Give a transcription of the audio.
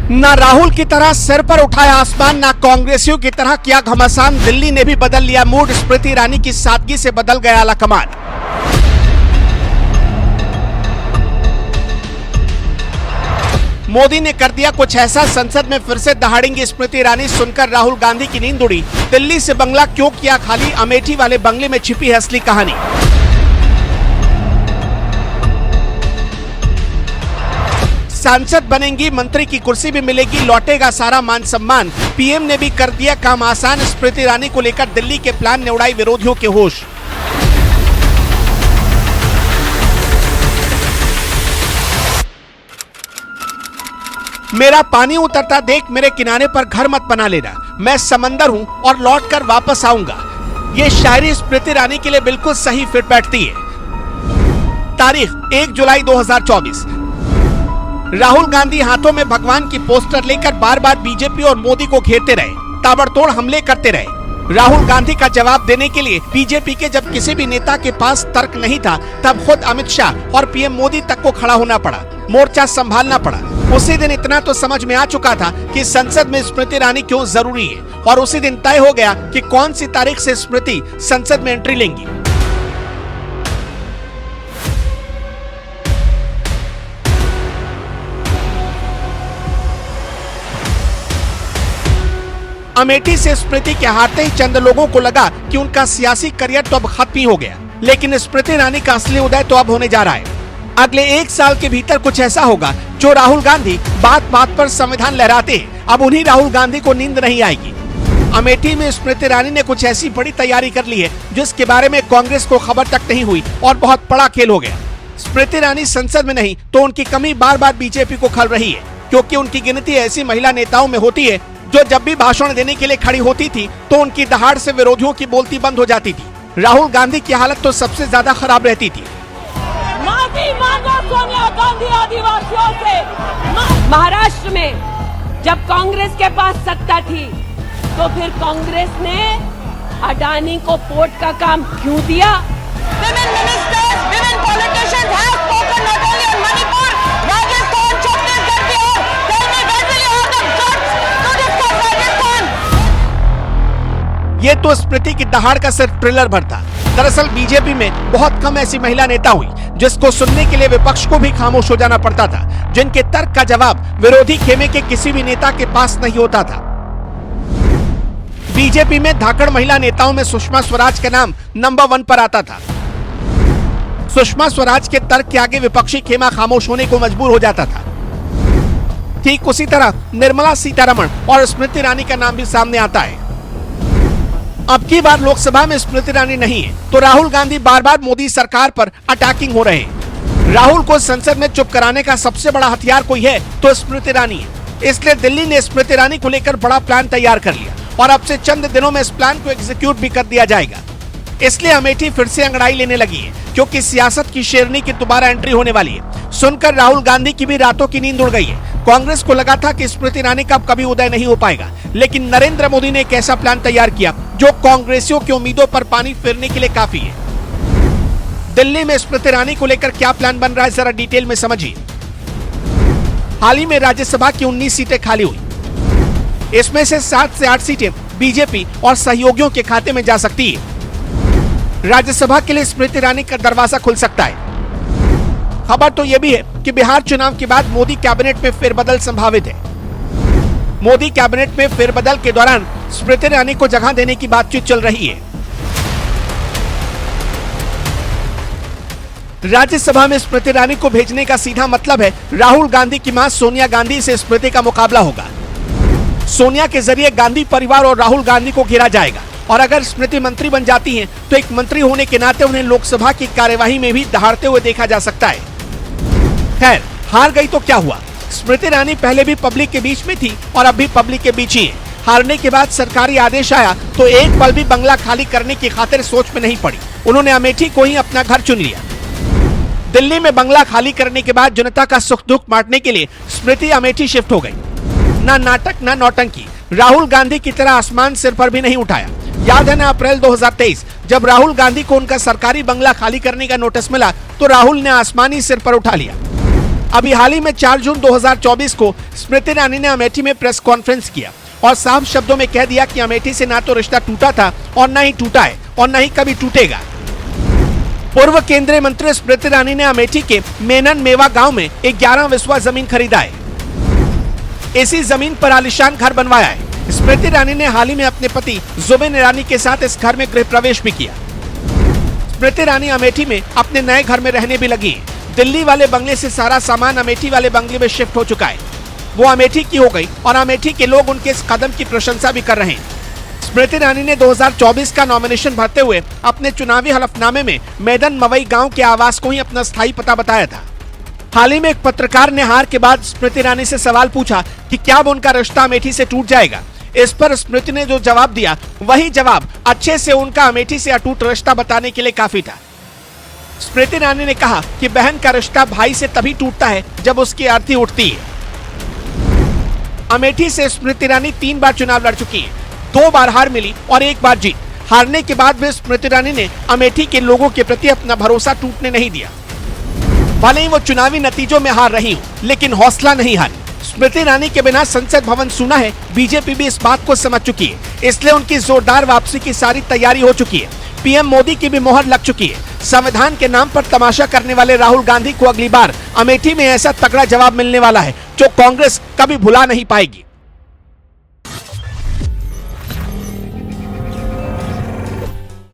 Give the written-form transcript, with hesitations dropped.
ना राहुल की तरह सिर पर उठाया आसमान, ना कांग्रेसियों की तरह किया घमासान। दिल्ली ने भी बदल लिया मूड, स्मृति ईरानी की सादगी से बदल गया आलाकमान। मोदी ने कर दिया कुछ ऐसा, संसद में फिर से दहाड़ेंगी स्मृति ईरानी। सुनकर राहुल गांधी की नींद उड़ी। दिल्ली से बंगला क्यों किया खाली, अमेठी वाले बंगले में छिपी है असली कहानी। सांसद बनेंगी, मंत्री की कुर्सी भी मिलेगी, लौटेगा सारा मान सम्मान। पीएम ने भी कर दिया काम आसान। स्मृति ईरानी को लेकर दिल्ली के प्लान ने उड़ाई विरोधियों के होश। मेरा पानी उतरता देख, मेरे किनारे पर घर मत बना लेना। मैं समंदर हूं और लौट कर वापस आऊंगा। ये शायरी स्मृति ईरानी के लिए बिल्कुल सही फिट बैठती है। तारीख 1 जुलाई 2024। राहुल गांधी हाथों में भगवान की पोस्टर लेकर बार बार बीजेपी और मोदी को घेरते रहे, ताबड़तोड़ हमले करते रहे। राहुल गांधी का जवाब देने के लिए बीजेपी के जब किसी भी नेता के पास तर्क नहीं था, तब खुद अमित शाह और पीएम मोदी तक को खड़ा होना पड़ा, मोर्चा संभालना पड़ा। उसी दिन इतना तो समझ में आ चुका था कि संसद में स्मृति ईरानी क्यों जरूरी है, और उसी दिन तय हो गया कि कौन सी तारीख से स्मृति संसद में एंट्री लेंगी। अमेठी से स्मृति के हारते ही चंद लोगों को लगा कि उनका सियासी करियर तो अब खत्म ही हो गया, लेकिन स्मृति ईरानी का असली उदय तो अब होने जा रहा है। अगले 1 साल के भीतर कुछ ऐसा होगा जो राहुल गांधी बात बात पर संविधान लहराते हैं, अब उन्हीं राहुल गांधी को नींद नहीं आएगी। अमेठी में स्मृति ईरानी ने कुछ ऐसी बड़ी तैयारी कर ली है जिसके बारे में कांग्रेस को खबर तक नहीं हुई, और बहुत बड़ा खेल हो गया। स्मृति ईरानी संसद में नहीं तो उनकी कमी बार बार बीजेपी को खल रही है, क्योंकि उनकी गिनती ऐसी महिला नेताओं में होती है जो जब भी भाषण देने के लिए खड़ी होती थी तो उनकी दहाड़ से विरोधियों की बोलती बंद हो जाती थी। राहुल गांधी की हालत तो सबसे ज्यादा खराब रहती थी। माफी मांगो सोनिया गांधी आदिवासियों से। महाराष्ट्र में जब कांग्रेस के पास सत्ता थी तो फिर कांग्रेस ने अडानी को पोर्ट का काम क्यों दिया? Women ministers, women politicians have spoken not only on Manipur, Rajasthan, Chhattisgarh की ओर। Tell me when will you have the guts to discuss Rajasthan? ये तो स्मृति की दहाड़ का सिर्फ ट्रेलर भर था। दरअसल बीजेपी में बहुत कम ऐसी महिला नेता हुई जिसको सुनने के लिए विपक्ष को भी खामोश हो जाना पड़ता था, जिनके तर्क का जवाब विरोधी खेमे के किसी भी नेता के पास नहीं होता था। बीजेपी में धाकड़ महिला नेताओं में सुषमा स्वराज का नाम नंबर 1 पर आता था। सुषमा स्वराज के तर्क के आगे विपक्षी खेमा खामोश होने को मजबूर हो जाता था। ठीक उसी तरह निर्मला सीतारमण और स्मृति ईरानी का नाम भी सामने आता है। अब की बार लोकसभा में स्मृति ईरानी नहीं है तो राहुल गांधी बार बार मोदी सरकार पर अटैकिंग हो रहे हैं। राहुल को संसद में चुप कराने का सबसे बड़ा हथियार कोई है तो स्मृति ईरानी है। इसलिए दिल्ली ने स्मृति ईरानी को लेकर बड़ा प्लान तैयार कर लिया, और अब से चंद दिनों में इस प्लान को एग्जीक्यूट भी कर दिया जाएगा। इसलिए अमेठी फिर से अंगड़ाई लेने लगी है, क्योंकि सियासत की शेरनी की दोबारा एंट्री होने वाली है। सुनकर राहुल गांधी की भी रातों की नींद उड़ गई है। कांग्रेस को लगा था कि स्मृति ईरानी का कभी उदय नहीं हो पाएगा, लेकिन नरेंद्र मोदी ने एक ऐसा प्लान तैयार किया जो कांग्रेसियों की उम्मीदों पर पानी फेरने के लिए काफी है। दिल्ली में स्मृति ईरानी को लेकर क्या प्लान बन रहा है, जरा डिटेल में समझिए। हाल ही में राज्यसभा की 19 सीटें खाली हुई। इसमें से 7 से 8 सीटें बीजेपी और सहयोगियों के खाते में जा सकती है। राज्यसभा के लिए स्मृति ईरानी का दरवाजा खुल सकता है। खबर तो यह भी है कि बिहार चुनाव के बाद मोदी कैबिनेट में फेरबदल संभावित है। मोदी कैबिनेट में फेरबदल के दौरान स्मृति ईरानी को जगह देने की बातचीत चल रही है। राज्यसभा में स्मृति ईरानी को भेजने का सीधा मतलब है राहुल गांधी की मां सोनिया गांधी से स्मृति का मुकाबला होगा। सोनिया के जरिए गांधी परिवार और राहुल गांधी को घेरा जाएगा, और अगर स्मृति मंत्री बन जाती हैं तो एक मंत्री होने के नाते उन्हें लोकसभा की कार्यवाही में भी दहाड़ते हुए देखा जा सकता है। खैर, हार गई तो क्या हुआ, स्मृति ईरानी पहले भी पब्लिक के बीच में थी और अब भी पब्लिक के बीच ही है। हारने के बाद सरकारी आदेश आया तो एक पल भी बंगला खाली करने की खातिर सोच में नहीं पड़ी। उन्होंने अमेठी को ही अपना घर चुन लिया। दिल्ली में बंगला खाली करने के बाद जनता का सुख दुख बांटने के लिए स्मृति अमेठी शिफ्ट हो गई। ना नाटक ना नौटंकी, राहुल गांधी की तरह आसमान सिर पर भी नहीं उठाया। याद है ना, अप्रैल 2023 जब राहुल गांधी को उनका सरकारी बंगला खाली करने का नोटिस मिला तो राहुल ने आसमानी सिर पर उठा लिया। अभी हाल ही में 4 जून 2024 को स्मृति ईरानी ने अमेठी में प्रेस कॉन्फ्रेंस किया और साफ शब्दों में कह दिया कि अमेठी से ना तो रिश्ता टूटा था और न ही टूटा है और न ही कभी टूटेगा। पूर्व केंद्रीय मंत्री स्मृति ईरानी ने अमेठी के मेनन मेवा गांव में 11 विस्वा जमीन खरीदा है। इसी जमीन पर आलीशान घर बनवाया है। स्मृति ईरानी ने हाल ही में अपने पति जुबिन ईरानी के साथ इस घर में गृह प्रवेश भी किया। स्मृति ईरानी अमेठी में अपने नए घर में रहने भी लगी है। दिल्ली वाले बंगले से सारा सामान अमेठी वाले बंगले में शिफ्ट हो चुका है। वो अमेठी की हो गई और अमेठी के लोग उनके इस कदम की प्रशंसा भी कर रहे हैं। स्मृति ईरानी ने 2024 का नॉमिनेशन भरते हुए अपने चुनावी हलफनामे में मेदन मवई गांव के आवास को ही अपना स्थायी पता बताया था। हाल ही में एक पत्रकार ने हार के बाद स्मृति ईरानी से सवाल पूछा कि क्या अब उनका रिश्ता अमेठी से टूट जाएगा। इस पर स्मृति ने जो जवाब दिया वही जवाब अच्छे से उनका अमेठी से अटूट रिश्ता बताने के लिए काफी था। स्मृति ईरानी ने कहा कि बहन का रिश्ता भाई से तभी टूटता है जब उसकी अर्थी उठती है। अमेठी से स्मृति ईरानी 3 बार चुनाव लड़ चुकी है, 2 बार हार मिली और 1 बार जीत। हारने के बाद भी स्मृति ईरानी ने अमेठी के लोगों के प्रति अपना भरोसा टूटने नहीं दिया। भले ही वो चुनावी नतीजों में हार रही हो, लेकिन हौसला नहीं हारी। स्मृति ईरानी के बिना संसद भवन सुना है, बीजेपी भी इस बात को समझ चुकी है, इसलिए उनकी जोरदार वापसी की सारी तैयारी हो चुकी है। पीएम मोदी की भी मोहर लग चुकी है। संविधान के नाम पर तमाशा करने वाले राहुल गांधी को अगली बार अमेठी में ऐसा तगड़ा जवाब मिलने वाला है जो कांग्रेस कभी भुला नहीं पाएगी।